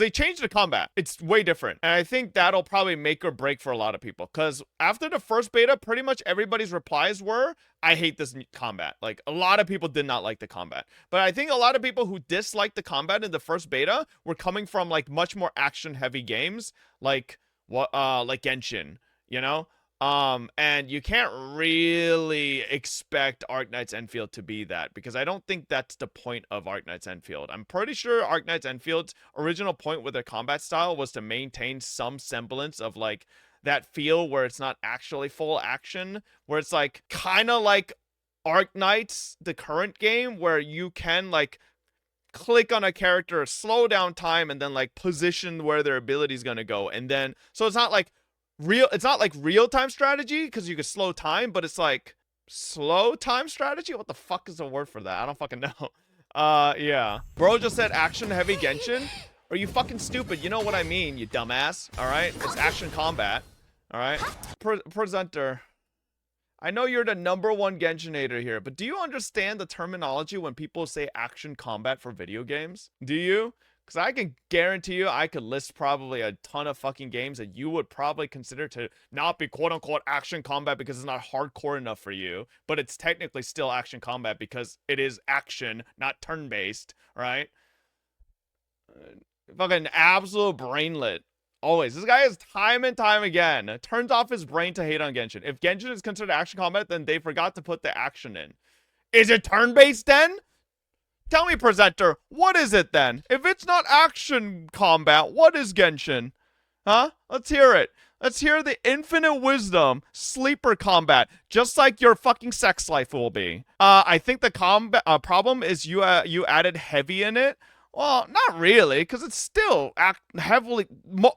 They changed the combat. It's way different. And I think that'll probably make or break for a lot of people. Because after the first beta, pretty much everybody's replies were, I hate this combat. Like, a lot of people did not like the combat. But I think a lot of people who disliked the combat in the first beta were coming from, like, much more action-heavy games. Like Genshin, you know? And you can't really expect Arknight's Enfield to be that, because I don't think that's the point of Arknight's Enfield. I'm pretty sure Arknight's Enfield's original point with their combat style was to maintain some semblance of, like, that feel where it's not actually full action, where it's, like, kind of like Arknight's, the current game, where you can, like, click on a character, slow down time, and then, like, position where their ability is gonna go. And then, so it's not like real-time strategy, because you can slow time, but it's like slow time strategy. What the fuck is the word for that? I don't fucking know. Yeah, bro just said action heavy Genshin. Are you fucking stupid? You know what I mean, you dumbass. All right, it's action combat. All right, presenter, I know you're the #1 Genshinator here, but do you understand the terminology when people say action combat for video games? Do you? Because I can guarantee you I could list probably a ton of fucking games that you would probably consider to not be quote-unquote action combat because it's not hardcore enough for you, but it's technically still action combat because it is action, not turn-based, right? Fucking absolute brainlet. Always. This guy is time and time again turns off his brain to hate on Genshin. If Genshin is considered action combat, then they forgot to put the action in. Is it turn-based then? Tell me, presenter, what is it then? If it's not action combat, what is Genshin? Huh? Let's hear it. Let's hear the infinite wisdom, sleeper combat, just like your fucking sex life will be. I think the combat problem is you added heavy in it. Well, not really, because it's still heavily.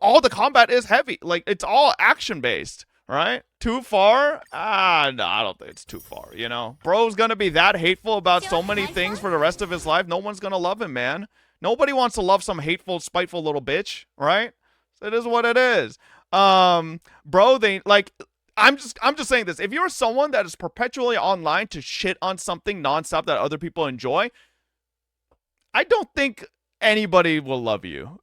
All the combat is heavy. Like, it's all action based. Right? Too far? No, I don't think it's too far, you know? Bro's gonna be that hateful about so many things for the rest of his life, no one's gonna love him, man. Nobody wants to love some hateful, spiteful little bitch, right? It is what it is. Bro, they, like, I'm just saying this. If you're someone that is perpetually online to shit on something nonstop that other people enjoy, I don't think anybody will love you.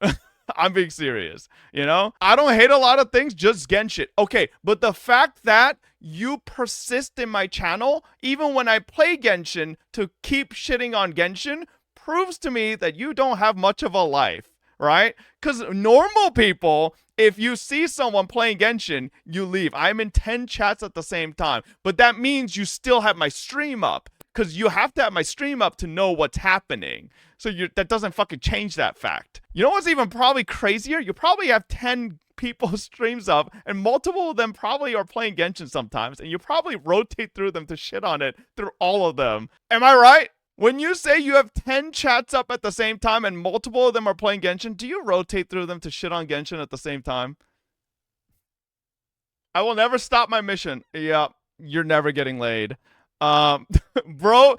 I'm being serious, you know? I don't hate a lot of things, just Genshin. Okay, but the fact that you persist in my channel, even when I play Genshin, to keep shitting on Genshin, proves to me that you don't have much of a life, right? Because normal people, if you see someone playing Genshin, you leave. I'm in 10 chats at the same time, but that means you still have my stream up, because you have to have my stream up to know what's happening. So that doesn't fucking change that fact. You know what's even probably crazier? You probably have 10 people's streams up, and multiple of them probably are playing Genshin sometimes, and you probably rotate through them to shit on it through all of them. Am I right? When you say you have 10 chats up at the same time and multiple of them are playing Genshin, do you rotate through them to shit on Genshin at the same time? I will never stop my mission. Yeah, you're never getting laid. Bro,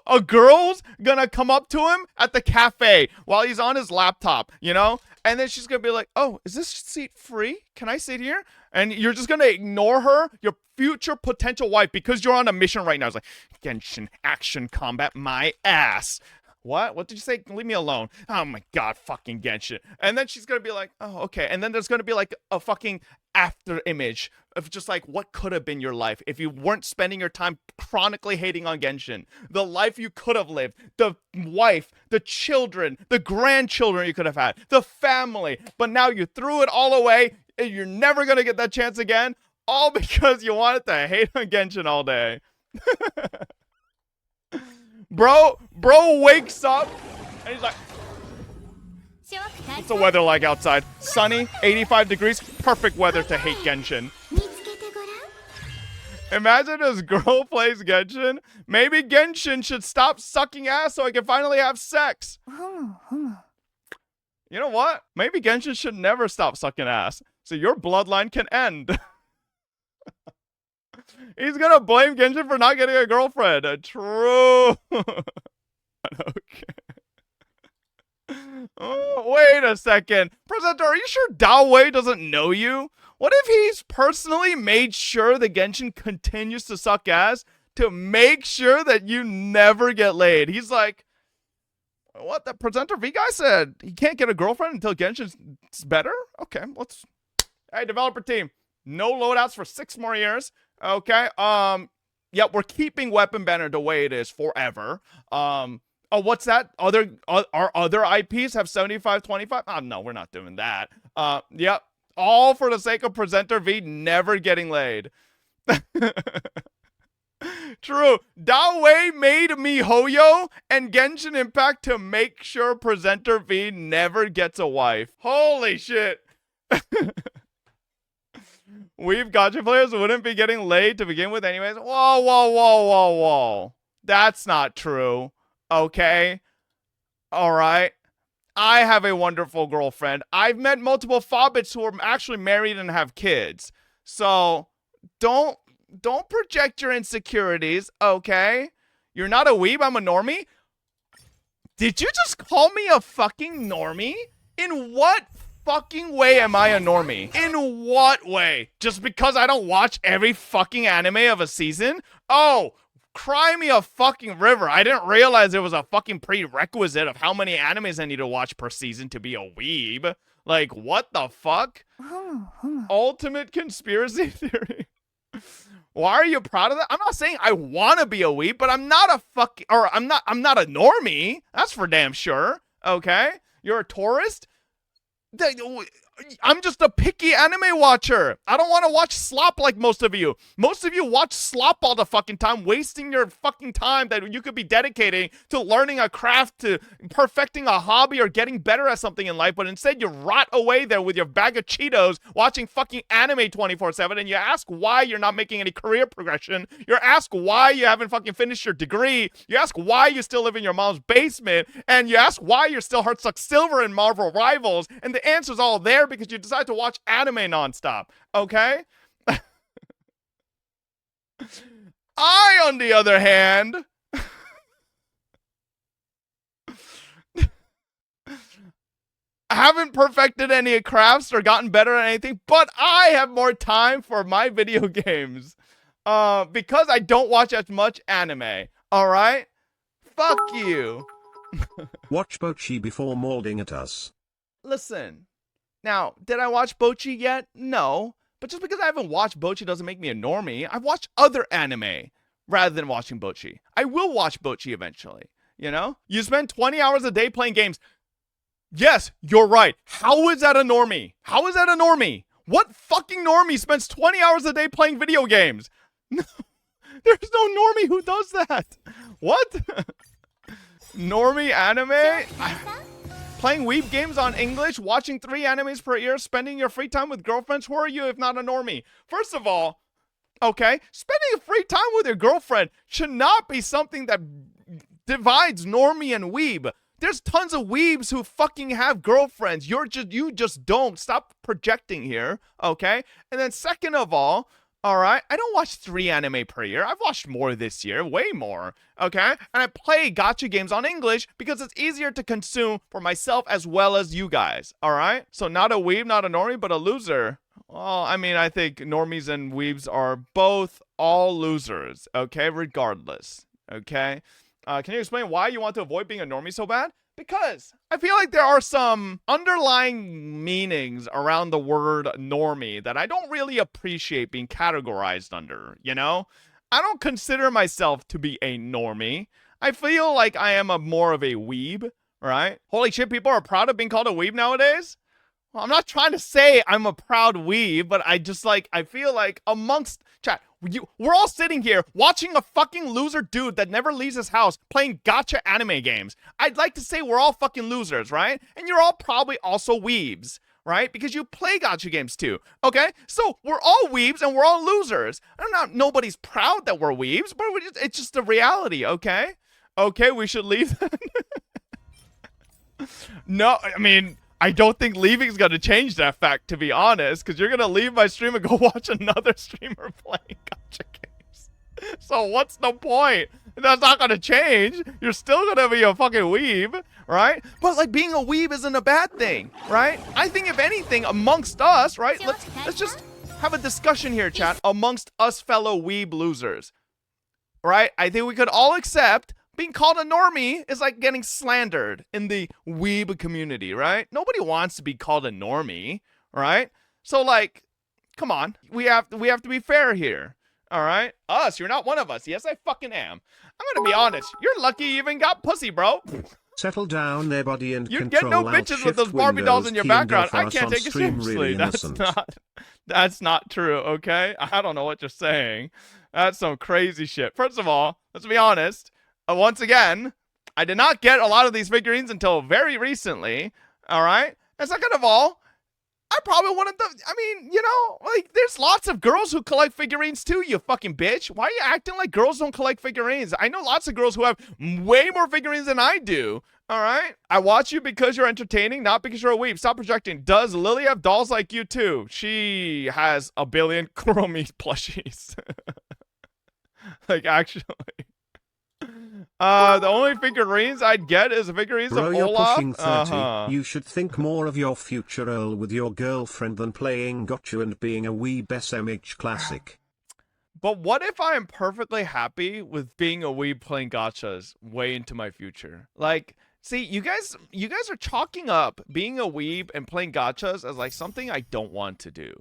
a girl's gonna come up to him at the cafe while he's on his laptop, you know? And then she's gonna be like, oh, is this seat free? Can I sit here? And you're just gonna ignore her, your future potential wife, because you're on a mission right now. It's like, Genshin, action combat, my ass. What? What did you say? Leave me alone. Oh my god, fucking Genshin. And then she's gonna be like, oh, okay. And then there's gonna be like a fucking after image of just like what could have been your life if you weren't spending your time chronically hating on Genshin. The life you could have lived, the wife, the children, the grandchildren you could have had, the family. But now you threw it all away and you're never gonna get that chance again, all because you wanted to hate on Genshin all day. Bro wakes up and he's like, what's the weather like outside? Sunny, 85 degrees, perfect weather to hate Genshin. Imagine this girl plays Genshin. Maybe Genshin should stop sucking ass so I can finally have sex. You know what? Maybe Genshin should never stop sucking ass so your bloodline can end. He's gonna blame Genshin for not getting a girlfriend. True. Okay. Oh, wait a second. Presenter, are you sure Dao Wei doesn't know you? What if he's personally made sure that Genshin continues to suck ass to make sure that you never get laid? He's like, What the presenter V guy said? He can't get a girlfriend until Genshin's better? Okay, let's... Hey, developer team. No loadouts for 6 more years. Okay, yep, we're keeping Weapon Banner the way it is forever. Oh, what's that? Our other IPs have 75-25? Oh, no, we're not doing that. Yep, all for the sake of presenter V never getting laid. True. Dawei made MiHoYo and Genshin Impact to make sure presenter V never gets a wife. Holy shit. We've gacha players wouldn't be getting laid to begin with anyways. Whoa, whoa, whoa, whoa, whoa. That's not true. Okay. All right. I have a wonderful girlfriend. I've met multiple fobbits who are actually married and have kids. So don't project your insecurities, okay? You're not a weeb, I'm a normie? Did you just call me a fucking normie? In what fucking way am I a normie? In what way? Just because I don't watch every fucking anime of a season? Oh, cry me a fucking river. I didn't realize it was a fucking prerequisite of how many animes I need to watch per season to be a weeb. Like, what the fuck? Ultimate conspiracy theory. Why are you proud of that? I'm not saying I want to be a weeb, but I'm not a I'm not a normie. That's for damn sure. Okay? You're a tourist? I'm just a picky anime watcher. I don't want to watch slop like most of you. Most of you watch slop all the fucking time, wasting your fucking time that you could be dedicating to learning a craft, to perfecting a hobby, or getting better at something in life, but instead you rot away there with your bag of Cheetos watching fucking anime 24/7, and you ask why you're not making any career progression. You ask why you haven't fucking finished your degree. You ask why you still live in your mom's basement, and you ask why you're still Heartsuck Silver in Marvel Rivals, and the answer's all there because you decide to watch anime nonstop, okay? I, on the other hand, haven't perfected any crafts or gotten better at anything, but I have more time for my video games because I don't watch as much anime, all right? Fuck you. Watch Bochi before molding at us. Listen. Now, did I watch Bochi yet? No. But just because I haven't watched Bochi doesn't make me a normie. I've watched other anime rather than watching Bochi. I will watch Bochi eventually, you know? You spend 20 hours a day playing games. Yes, you're right. How is that a normie? How is that a normie? What fucking normie spends 20 hours a day playing video games? No, there's no normie who does that. What? Normie anime? Playing Weeb games on English, watching 3 animes per year, spending your free time with girlfriends. Who are you if not a normie? First of all, okay, spending free time with your girlfriend should not be something that divides normie and weeb. There's tons of weebs who fucking have girlfriends. You just don't. Stop projecting here, okay? And then second of all right, I don't watch 3 anime per year. I've watched more this year, way more, okay? And I play gacha games on English because it's easier to consume for myself as well as you guys, all right? So not a weeb, not a normie, but a loser. Well, I mean, I think normies and weebs are both all losers, okay? Regardless, okay? Can you explain why you want to avoid being a normie so bad? Because I feel like there are some underlying meanings around the word normie that I don't really appreciate being categorized under, you know? I don't consider myself to be a normie. I feel like I am more of a weeb, right? Holy shit, people are proud of being called a weeb nowadays? Well, I'm not trying to say I'm a proud weeb, but I feel like amongst... Chat, we're all sitting here watching a fucking loser dude that never leaves his house playing gacha anime games. I'd like to say we're all fucking losers, right? And you're all probably also weebs, right? Because you play gacha games too, okay? So we're all weebs and we're all losers. Nobody's proud that we're weebs, but it's just the reality, okay? Okay, we should leave then. No, I mean... I don't think leaving is going to change that fact, to be honest, because you're going to leave my stream and go watch another streamer playing gacha games. So what's the point? That's not going to change. You're still going to be a fucking weeb, right? But, like, being a weeb isn't a bad thing, right? I think, if anything, amongst us, right? Let's just have a discussion here, chat, amongst us fellow weeb losers, right? I think we could all accept being called a normie is like getting slandered in the weeb community, right? Nobody wants to be called a normie, right? So like, come on, we have to be fair here. All right, us, you're not one of us. Yes, I fucking am. I'm gonna be honest. You're lucky you even got pussy, bro. Settle down there, buddy, and You get no bitches with those Barbie dolls in your background. I can't take it seriously. That's not true, okay? I don't know what you're saying. That's some crazy shit. First of all, let's be honest. Once again, I did not get a lot of these figurines until very recently. All right? And second of all, I probably wanted them. I mean, you know, like, there's lots of girls who collect figurines too, you fucking bitch. Why are you acting like girls don't collect figurines? I know lots of girls who have way more figurines than I do. All right? I watch you because you're entertaining, not because you're a weeb. Stop projecting. Does Lily have dolls like you too? She has a billion Chromie plushies. Like, actually. The only figurines I'd get is figurines Bro, of you're Olaf. pushing 30. You should think more of your future Earl with your girlfriend than playing gotcha and being a weeb SMH classic. But what if I am perfectly happy with being a weeb playing gachas way into my future? Like, see, you guys are chalking up being a weeb and playing gachas as like something I don't want to do.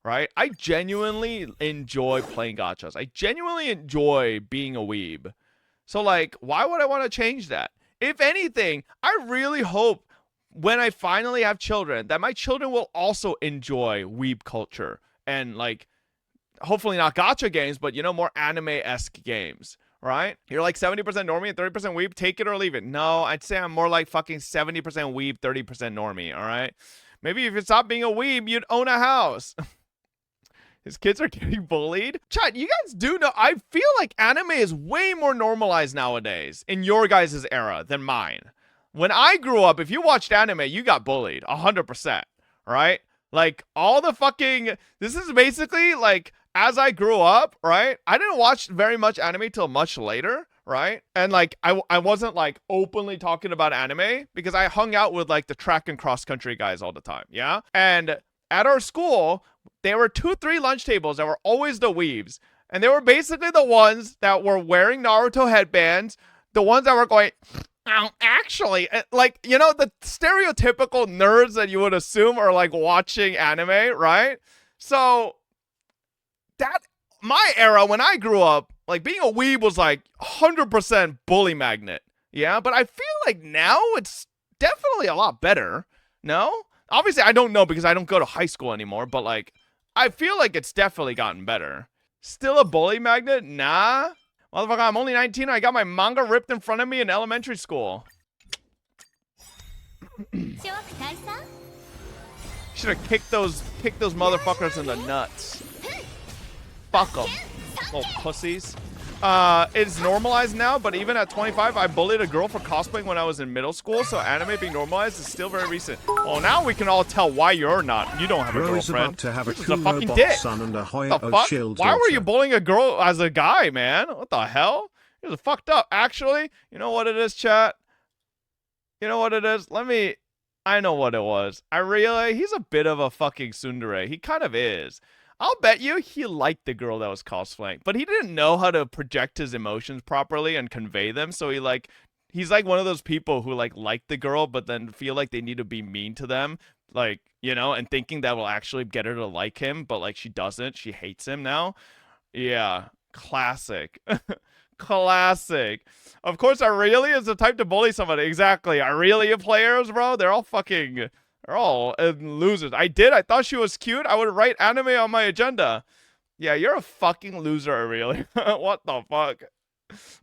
Right? I genuinely enjoy playing gachas. I genuinely enjoy being a weeb. So, like, why would I want to change that? If anything, I really hope when I finally have children that my children will also enjoy weeb culture and, like, hopefully not gacha games, but, you know, more anime-esque games, right? You're like 70% normie and 30% weeb, take it or leave it. No, I'd say I'm more like fucking 70% weeb, 30% normie, all right? Maybe if you stop being a weeb, you'd own a house. His kids are getting bullied. Chat, you guys do know, I feel like anime is way more normalized nowadays in your guys' era than mine. When I grew up, if you watched anime, you got bullied 100%, right? Like, all the fucking, this is basically like, as I grew up, right? I didn't watch very much anime till much later, right? And like, I wasn't like openly talking about anime because I hung out with like the track and cross country guys all the time, yeah? And at our school, there were 2-3 lunch tables that were always the weebs. And they were basically the ones that were wearing Naruto headbands, the ones that were going, oh, actually, like, you know, the stereotypical nerds that you would assume are like watching anime, right? So that, my era when I grew up, like being a weeb was like 100% bully magnet. Yeah, but I feel like now it's definitely a lot better. No? Obviously, I don't know because I don't go to high school anymore, but like, I feel like it's definitely gotten better. Still a bully magnet? Nah. Motherfucker, I'm only 19 and I got my manga ripped in front of me in elementary school. Should have kicked those motherfuckers in the nuts. Fuck them. Little pussies. It's normalized now, but even at 25, I bullied a girl for cosplaying when I was in middle school, so anime being normalized is still very recent. Well, now we can all tell why you're not. You don't have a girlfriend. To have a fucking dick. Son and a the fuck? Why were you bullying a girl as a guy, man? What the hell? You're fucked up. Actually, you know what it is, chat? You know what it is? I know what it was. He's a bit of a fucking tsundere. He kind of is. I'll bet you he liked the girl that was cosplaying, but he didn't know how to project his emotions properly and convey them. So he's like one of those people who like the girl, but then feel like they need to be mean to them, like, you know, and thinking that will actually get her to like him, but like she doesn't. She hates him now. Yeah, classic. Classic. Of course, Aurelia is the type to bully somebody. Exactly. Aurelia players, bro, they're all losers. I thought she was cute. I would write anime on my agenda. Yeah, you're a fucking loser, Aurelia. What the fuck?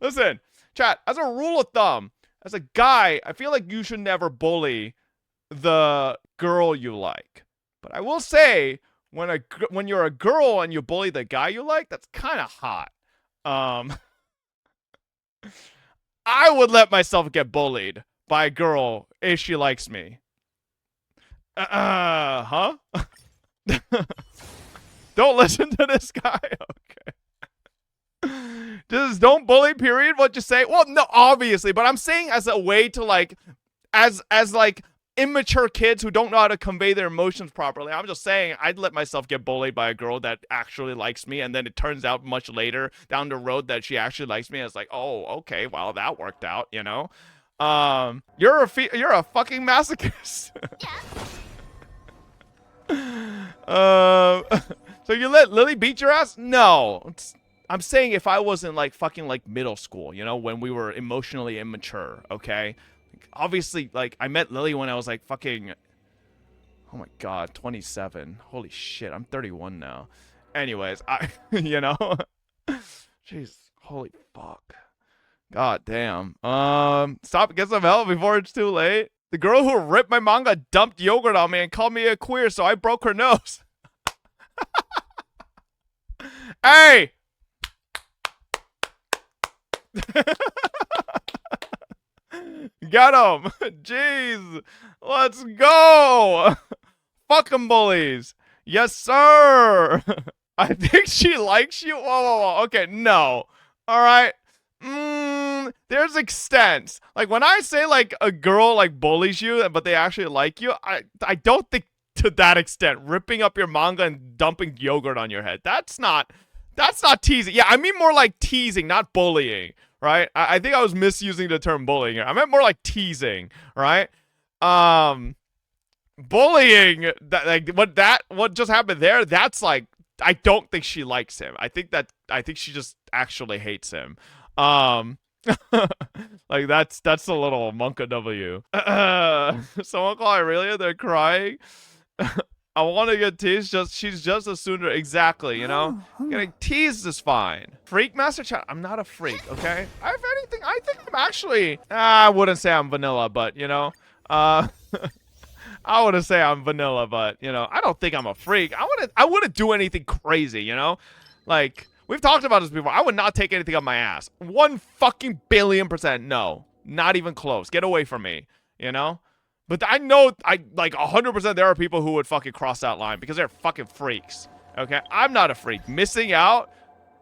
Listen, chat, as a rule of thumb, as a guy, I feel like you should never bully the girl you like. But I will say, when you're a girl and you bully the guy you like, that's kind of hot. I would let myself get bullied by a girl if she likes me. Huh? Don't listen to this guy. Okay. Just don't bully, period. What you say? Well, no, obviously, but I'm saying as a way to like, as like immature kids who don't know how to convey their emotions properly. I'm just saying I'd let myself get bullied by a girl that actually likes me, and then it turns out much later down the road that she actually likes me. And it's like, oh, okay, well, that worked out, you know? You're a fucking masochist. So you let Lily beat your ass? No. I'm saying if I wasn't like fucking like middle school, you know, when we were emotionally immature, okay? Obviously, like, I met Lily when I was like fucking, oh my god, 27. Holy shit, I'm 31 now. Anyways, you know, jeez, holy fuck. God damn. Stop, get some help before it's too late. The girl who ripped my manga dumped yogurt on me and called me a queer, so I broke her nose. Hey! Got him! Jeez! Let's go! Fuck 'em bullies! Yes, sir! I think she likes you? Whoa, whoa, whoa. Okay, no. Alright? There's extents. Like, when I say, like, a girl, like, bullies you, but they actually like you, I don't think to that extent. Ripping up your manga and dumping yogurt on your head. That's not teasing. Yeah, I mean more like teasing, not bullying, right? I think I was misusing the term bullying here. I meant more like teasing, right? Bullying, what just happened there, that's like, I don't think she likes him. I think she just actually hates him. Like that's a little monka W. Someone call Aurelia, they're crying. I want to get teased. She's just a suitor. Exactly, you know? Getting teased is fine. Freak Master Chat. I'm not a freak, okay? If anything, I think I'm actually... I wouldn't say I'm vanilla, but, you know? I wouldn't say I'm vanilla, but, you know, I don't think I'm a freak. I wouldn't do anything crazy, you know? Like, we've talked about this before. I would not take anything up my ass. 1 fucking billion% no. Not even close. Get away from me, you know? But I know, like 100% there are people who would fucking cross that line because they're fucking freaks. Okay? I'm not a freak. Missing out?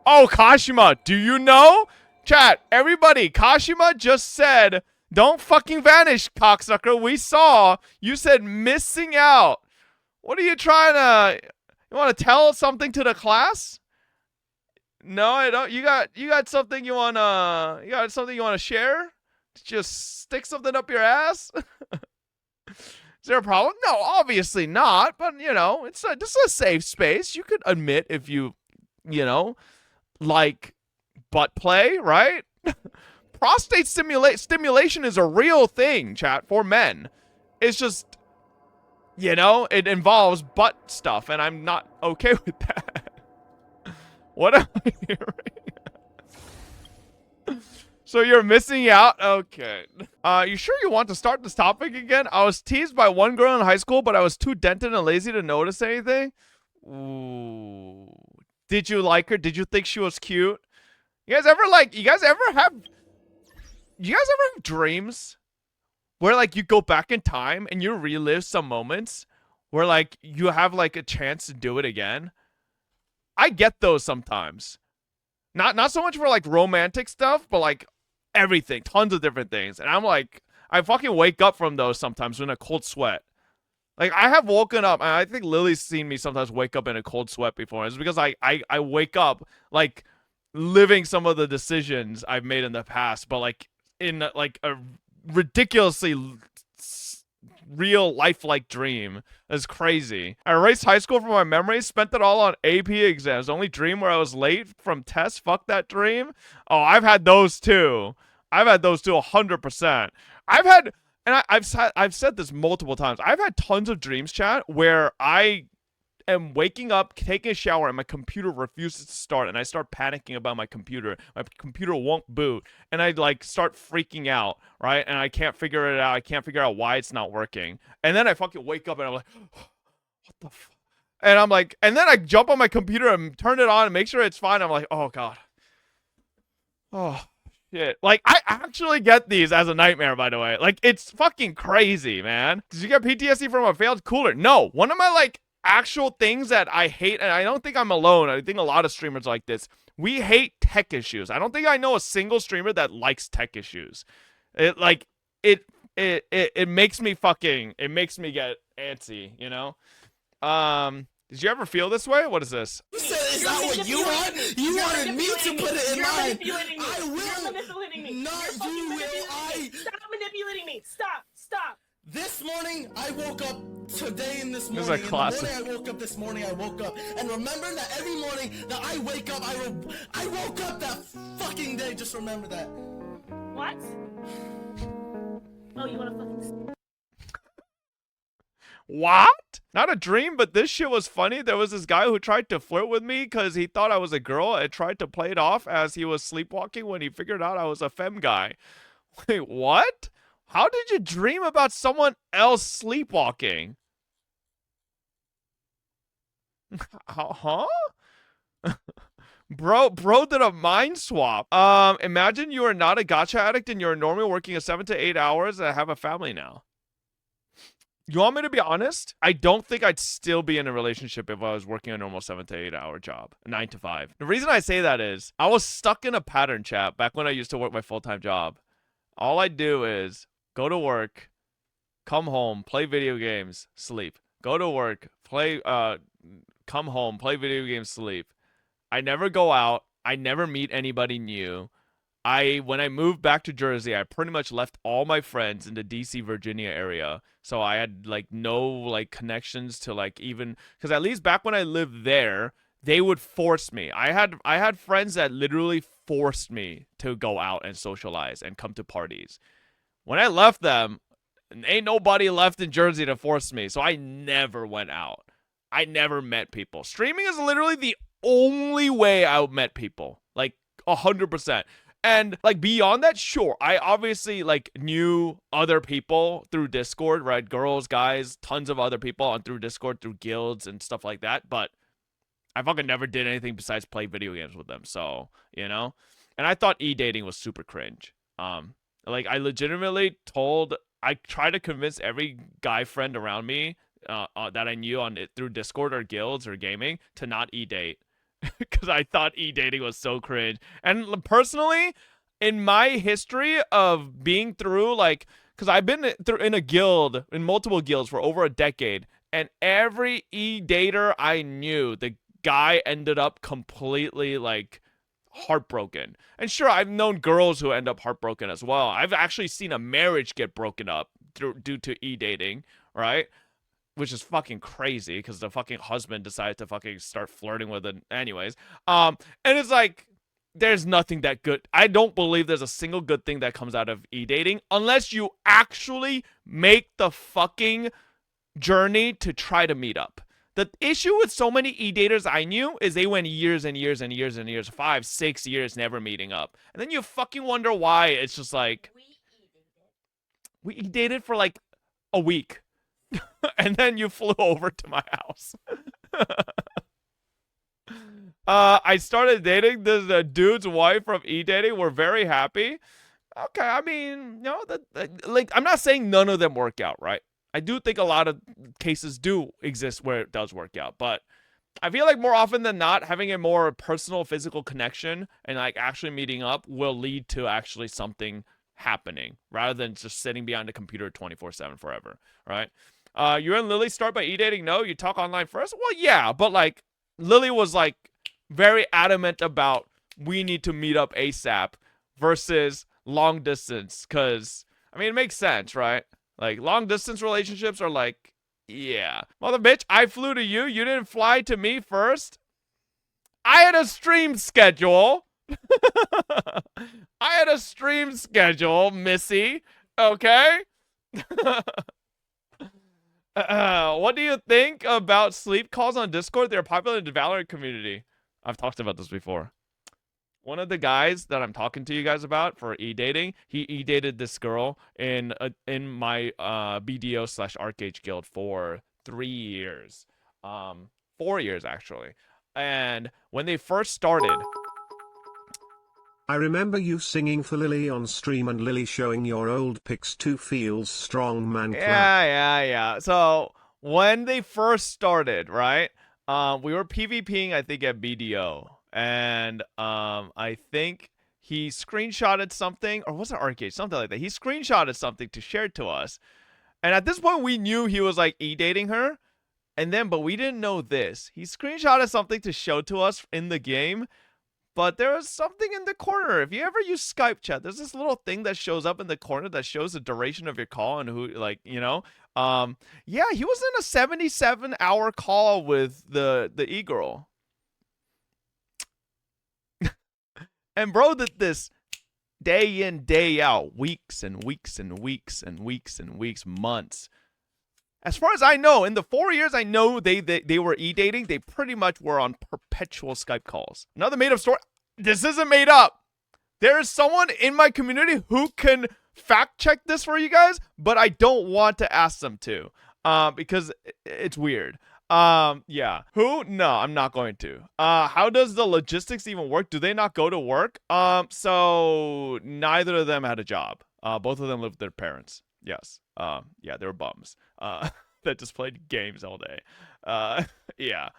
Oh, Kashima, do you know? Chat, everybody, Kashima just said, don't fucking vanish, cocksucker. We saw. You said missing out. What are you trying to... You want to tell something to the class? No, I don't. You got something you want to... You got something you want to share? Just stick something up your ass? Is there a problem? No, obviously not. But, you know, this is a safe space. You could admit if you know, like butt play, right? Prostate stimulation is a real thing, chat, for men. It's just, you know, it involves butt stuff, and I'm not okay with that. What am I hearing? So you're missing out? Okay. You sure you want to start this topic again? I was teased by one girl in high school, but I was too dented and lazy to notice anything. Ooh. Did you like her? Did you think she was cute? You guys ever have dreams where like you go back in time and you relive some moments where like you have like a chance to do it again? I get those sometimes. Not so much for like romantic stuff, but like everything, tons of different things. And I'm like, I fucking wake up from those sometimes in a cold sweat. Like I have woken up, and I think Lily's seen me sometimes wake up in a cold sweat before. It's because I wake up like living some of the decisions I've made in the past, but like in like a ridiculously real lifelike dream. It's crazy. I erased high school from my memories, spent it all on AP exams. The only dream where I was late from tests, fuck that dream. Oh, I've had those too. 100%. I've said this multiple times. I've had tons of dreams, chat, where I am waking up, taking a shower, and my computer refuses to start, and I start panicking about my computer. My computer won't boot, and I like start freaking out, right? And I can't figure it out. I can't figure out why it's not working. And then I fucking wake up, and I'm like, what the fuck? And I'm like, and then I jump on my computer and turn it on and make sure it's fine. I'm like, oh god. Oh shit. Like, I actually get these as a nightmare, by the way. Like, it's fucking crazy, man. Did you get PTSD from a failed cooler? No. One of my like actual things that I hate, and I don't think I'm alone, I think a lot of streamers like this, we hate tech issues. I don't think I know a single streamer that likes tech issues. It it makes me get antsy, you know? Did you ever feel this way? What is this? You said it's not what you want. You wanted me to put it in mine. I will. You're manipulating me. Not you will. Stop manipulating me. Stop. This morning, I woke up today and this This is morning. a classic. In the morning I woke up this morning, I woke up. And remember that every morning that I wake up, I woke up that fucking day. Just remember that. What? Oh, you want to fucking... What? Not a dream, but this shit was funny. There was this guy who tried to flirt with me because he thought I was a girl and tried to play it off as he was sleepwalking when he figured out I was a femme guy. Wait, what? How did you dream about someone else sleepwalking? Huh? Bro did a mind swap. Imagine you are not a gacha addict and you're a normie working 7 to 8 hours and have a family now. You want me to be honest? I don't think I'd still be in a relationship if I was working a normal 7 to 8 hour job, 9 to 5. The reason I say that is I was stuck in a pattern, chat, back when I used to work my full-time job. All I do is go to work, come home, play video games, sleep. Go to work, come home, play video games, sleep. I never go out. I never meet anybody new. When I moved back to Jersey, I pretty much left all my friends in the DC, Virginia area. So I had like no like connections to like even, because at least back when I lived there, they would force me. I had friends that literally forced me to go out and socialize and come to parties. When I left them, ain't nobody left in Jersey to force me. So I never went out. I never met people. Streaming is literally the only way I met people. Like 100%. And like beyond that, sure, I obviously like knew other people through Discord, right? Girls, guys, tons of other people on through Discord, through guilds and stuff like that. But I fucking never did anything besides play video games with them. So, you know, and I thought e-dating was super cringe. Like I legitimately I tried to convince every guy friend around me that I knew on it through Discord or guilds or gaming to not e-date. Because I thought e-dating was so cringe. And personally, in my history of being through, like, because I've been in a guild, in multiple guilds for over a decade, and every e-dater I knew, the guy ended up completely, like, heartbroken. And sure, I've known girls who end up heartbroken as well. I've actually seen a marriage get broken up due to e-dating, right? Which is fucking crazy because the fucking husband decided to fucking start flirting with it anyways. And it's like, there's nothing that good. I don't believe there's a single good thing that comes out of e-dating unless you actually make the fucking journey to try to meet up. The issue with so many e-daters I knew is they went years and years and years and years, 5, 6 years never meeting up. And then you fucking wonder why. It's just like, we e-dated for like a week. And then you flew over to my house. I started dating this dude's wife from e-dating. We're very happy. Okay, I mean, no, like, I'm not saying none of them work out, right? I do think a lot of cases do exist where it does work out, but I feel like more often than not, having a more personal, physical connection and like actually meeting up will lead to actually something happening rather than just sitting behind a computer 24/7 forever, right? You and Lily start by e-dating? No, you talk online first? Well, yeah, but like Lily was like very adamant about we need to meet up ASAP versus long distance, because I mean it makes sense, right? Like long distance relationships are like, yeah, mother bitch, I flew to you, you didn't fly to me first. I had a stream schedule. I had a stream schedule, Missy. Okay. What do you think about sleep calls on Discord? They're popular in the Valorant community. I've talked about this before. One of the guys that I'm talking to you guys about for e-dating, he e-dated this girl in my BDO/Arcade guild for 3 years. 4 years, actually. And when they first started... I remember you singing for Lily on stream and Lily showing your old pics too. Feels strong, man. Yeah. So when they first started, right? We were PvPing, I think, at BDO, and I think he screenshotted something, or was it Arcade? Something like that. He screenshotted something to share to us. And at this point, we knew he was like e-dating her. And then, but we didn't know this. He screenshotted something to show to us in the game. But there was something in the corner. If you ever use Skype chat, there's this little thing that shows up in the corner that shows the duration of your call and who, like, you know. Yeah, he was in a 77-hour call with the e-girl. And bro did this day in, day out, weeks and weeks and weeks and weeks and weeks, months. As far as I know, in the 4 years I know they were e-dating, they pretty much were on perpetual Skype calls. Another made-up story. This isn't made up. There is someone in my community who can fact-check this for you guys, but I don't want to ask them to, because it's weird. Yeah. Who? No, I'm not going to. How does the logistics even work? Do they not go to work? So neither of them had a job. Both of them lived with their parents. Yes. Yeah, they were bums. That just played games all day. Yeah.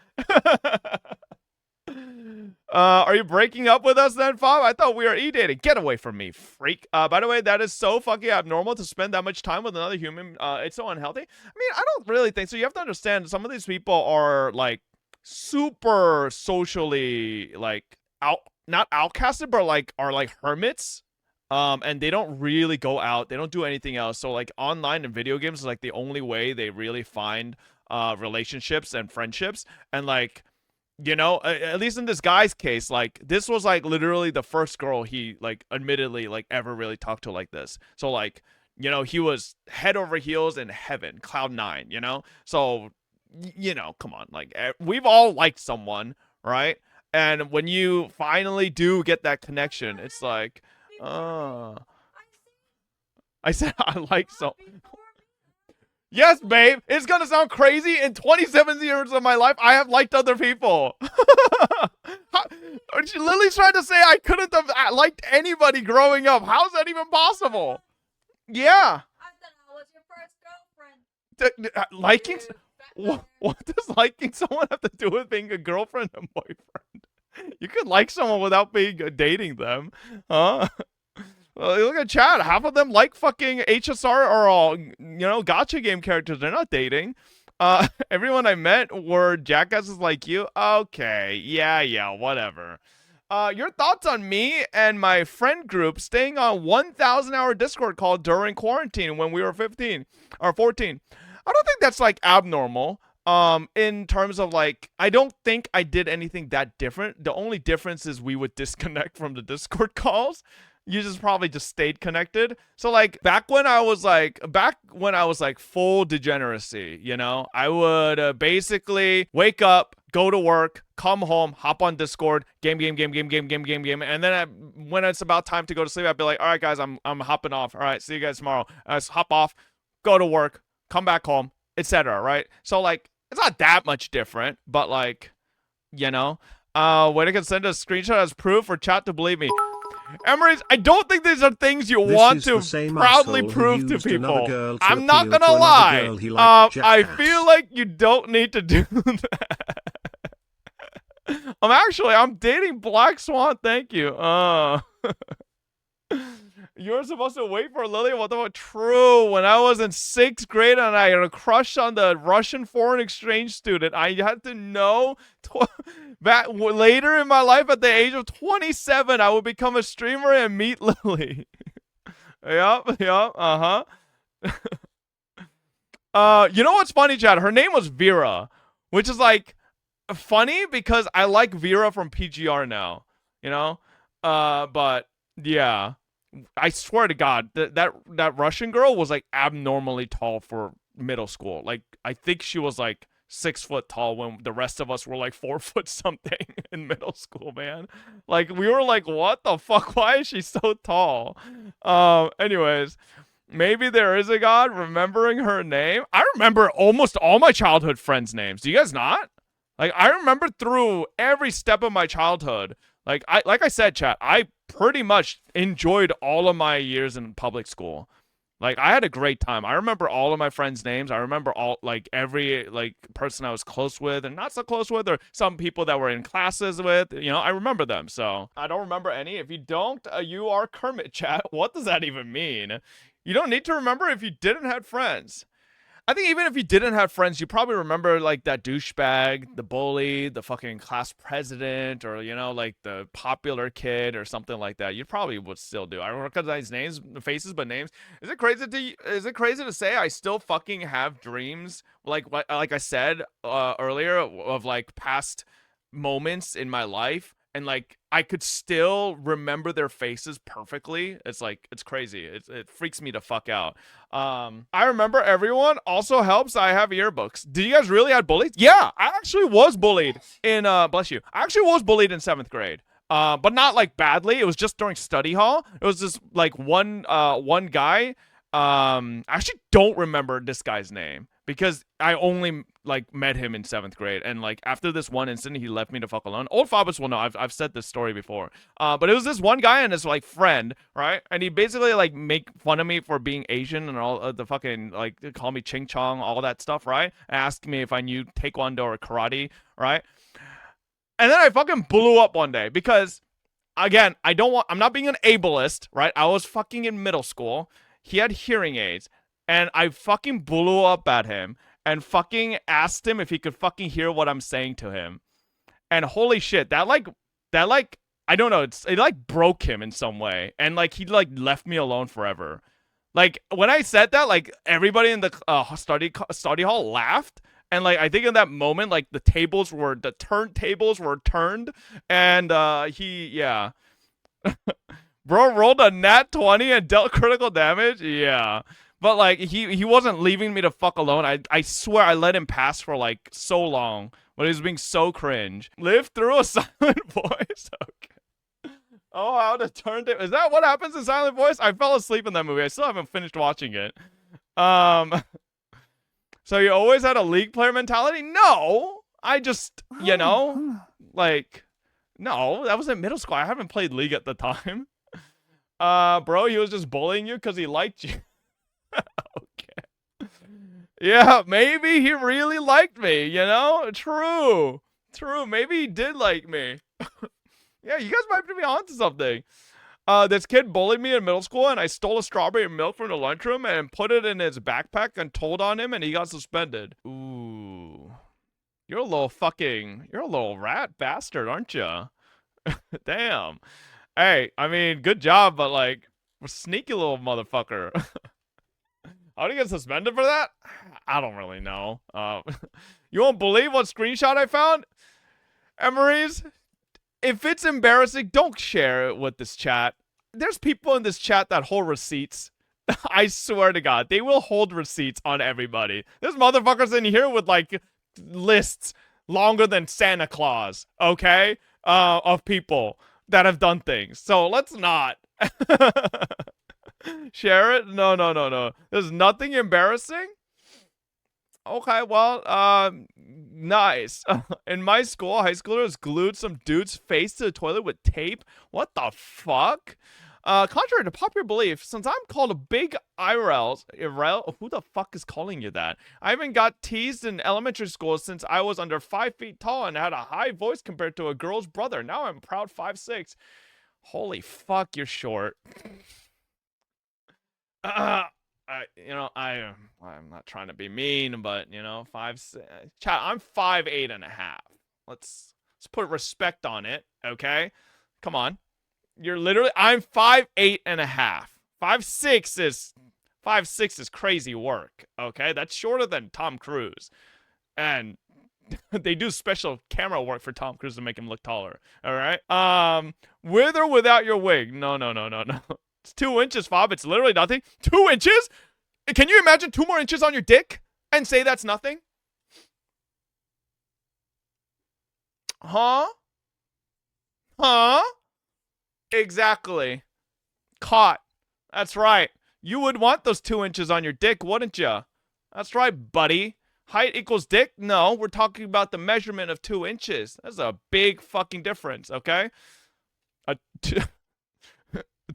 Are you breaking up with us then, Fob? I thought we were e-dating. Get away from me, freak. By the way, that is so fucking abnormal to spend that much time with another human. It's so unhealthy. I mean, I don't really think so. You have to understand, some of these people are like super socially like not outcasted, but like are like hermits. And they don't really go out. They don't do anything else. So like online and video games is like the only way they really find relationships and friendships. And like, you know, at least in this guy's case, like this was like literally the first girl he like admittedly like ever really talked to like this. So like, you know, he was head over heels in heaven, cloud 9, you know? So, you know, come on, like we've all liked someone, right? And when you finally do get that connection, it's like, I said I like so. Yes, babe. It's gonna sound crazy. In 27 years of my life, I have liked other people. Lily's trying to say I couldn't have liked anybody growing up. How's that even possible? Yeah. I thought I was your first girlfriend. Liking? What does liking someone have to do with being a girlfriend and boyfriend? You could like someone without being dating them, huh? Well, look at Chad. Half of them like fucking HSR or all, you know, gacha game characters. They're not dating. Everyone I met were jackasses like you. Okay, yeah, whatever. Your thoughts on me and my friend group staying on 1,000-hour Discord call during quarantine when we were 15 or 14? I don't think that's like abnormal. In terms of like, I don't think I did anything that different. The only difference is we would disconnect from the Discord calls. You just probably just stayed connected. So like back when I was like full degeneracy, you know, I would basically wake up, go to work, come home, hop on Discord, game, and then when it's about time to go to sleep, I'd be like, all right, guys, I'm hopping off. All right, see you guys tomorrow. Hop off, go to work, come back home, etc. Right? So like, it's not that much different, but like, you know, when I can send a screenshot as proof for chat to believe me. Emery's, I don't think these are things you want to proudly prove to people. I'm not gonna lie. I feel like you don't need to do that. I'm dating Black Swan. Thank you. You're supposed to wait for Lily. What the fuck? True. When I was in 6th grade and I had a crush on the Russian foreign exchange student, I had to know that later in my life, at the age of 27, I would become a streamer and meet Lily. Yup. You know what's funny, Chad? Her name was Vera, which is like funny because I like Vera from PGR now. You know, but yeah. I swear to God, that Russian girl was like abnormally tall for middle school. Like I think she was like 6 foot tall when the rest of us were like 4 foot something in middle school, man. Like we were like, what the fuck? Why is she so tall? Anyways, maybe there is a God. Remembering her name, I remember almost all my childhood friends' names. Do you guys not? Like I remember through every step of my childhood. Like I said, chat, I pretty much enjoyed all of my years in public school. Like I had a great time. I remember all of my friends' names. I remember all like every like person I was close with and not so close with, or some people that were in classes with. You know, I remember them. So I don't remember any. If you don't, you are Kermit chat. What does that even mean? You don't need to remember if you didn't have friends. I think even if you didn't have friends, you probably remember like that douchebag, the bully, the fucking class president, or you know, like the popular kid or something like that. You probably would still do. I don't recognize names, faces, but names. Is it crazy to say I still fucking have dreams like I said earlier of like past moments in my life, and like I could still remember their faces perfectly. It's like it's crazy. It freaks me the fuck out. I remember everyone. Also helps I have yearbooks. Did you guys really had bullies? Yeah, I actually was bullied in bless you. I actually was bullied in 7th grade. But not like badly. It was just during study hall. It was just like one guy. I actually don't remember this guy's name because I only like met him in 7th grade, and like after this one incident, he left me the fuck alone. Old Fabbus will know. I've said this story before. But it was this one guy and his like friend, right? And he basically like make fun of me for being Asian and all the fucking like call me Ching Chong, all that stuff, right? And ask me if I knew Taekwondo or karate, right? And then I fucking blew up one day because, again, I'm not being an ableist, right? I was fucking in middle school. He had hearing aids, and I fucking blew up at him and fucking asked him if he could fucking hear what I'm saying to him. And holy shit, that I don't know, it like broke him in some way, and like he like left me alone forever. Like when I said that, like everybody in the study hall laughed. And like I think in that moment, like the turntables were turned, and yeah. Bro rolled a nat 20 and dealt critical damage. Yeah. But like he wasn't leaving me to fuck alone. I swear I let him pass for like so long, but he was being so cringe. Live through a silent voice. Okay. Oh, how to turn it. Is that what happens in Silent Voice? I fell asleep in that movie. I still haven't finished watching it. So you always had a League player mentality? No. I just, you know, like, no, that was in middle school. I haven't played League at the time. Bro, he was just bullying you because he liked you. Okay. Yeah, maybe he really liked me, you know? True. Maybe he did like me. Yeah, you guys might be onto something. This kid bullied me in middle school, and I stole a strawberry milk from the lunchroom and put it in his backpack and told on him, and he got suspended. Ooh. You're a little rat bastard, aren't you? Damn. Hey, I mean, good job, but like, sneaky little motherfucker. How do you get suspended for that? I don't really know. You won't believe what screenshot I found? Emery's? If it's embarrassing, don't share it with this chat. There's people in this chat that hold receipts. I swear to God, they will hold receipts on everybody. There's motherfuckers in here with like lists longer than Santa Claus, okay? Of people that have done things. So let's not share it. No. There's nothing embarrassing. Okay, well, nice. In my school, high schoolers glued some dude's face to the toilet with tape. What the fuck? Contrary to popular belief, since I'm called a big Irel, who the fuck is calling you that? I even got teased in elementary school since I was under 5 feet tall and had a high voice compared to a girl's brother. Now I'm proud 5'6". Holy fuck, you're short. I'm not trying to be mean, but you know, chat, I'm 5'8.5". Let's put respect on it, okay? Come on. I'm 5'8.5". 5'6" is crazy work, okay? That's shorter than Tom Cruise. And they do special camera work for Tom Cruise to make him look taller, all right? With or without your wig? No. It's 2 inches, Fob. It's literally nothing. 2 inches? Can you imagine 2 more inches on your dick and say that's nothing? Huh? Exactly. Caught. That's right. You would want those 2 inches on your dick, wouldn't you? That's right, buddy. Height equals dick? No, we're talking about the measurement of 2 inches. That's a big fucking difference, okay? A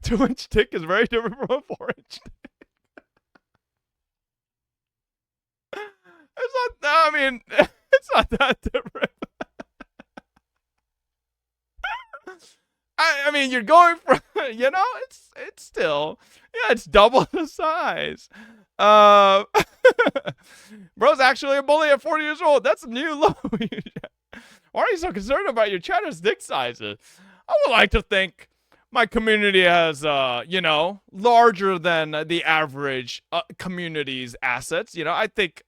2-inch dick is very different from a 4-inch dick. It's not. I mean, it's not that different. I mean, you're going for, you know, it's still, yeah, it's double the size. Bro's actually a bully at 40 years old. That's a new low. Why are you so concerned about your chatter's dick sizes? I would like to think my community has, you know, larger than the average community's assets. You know, I think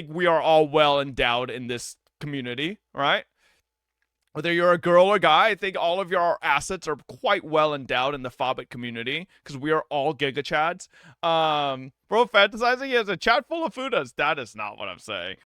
we are all well endowed in this community, right? Whether you're a girl or guy, I think all of your assets are quite well endowed in the Fobbit community because we are all Giga Chads. Bro, fantasizing he has a chat full of fudas. That is not what I'm saying.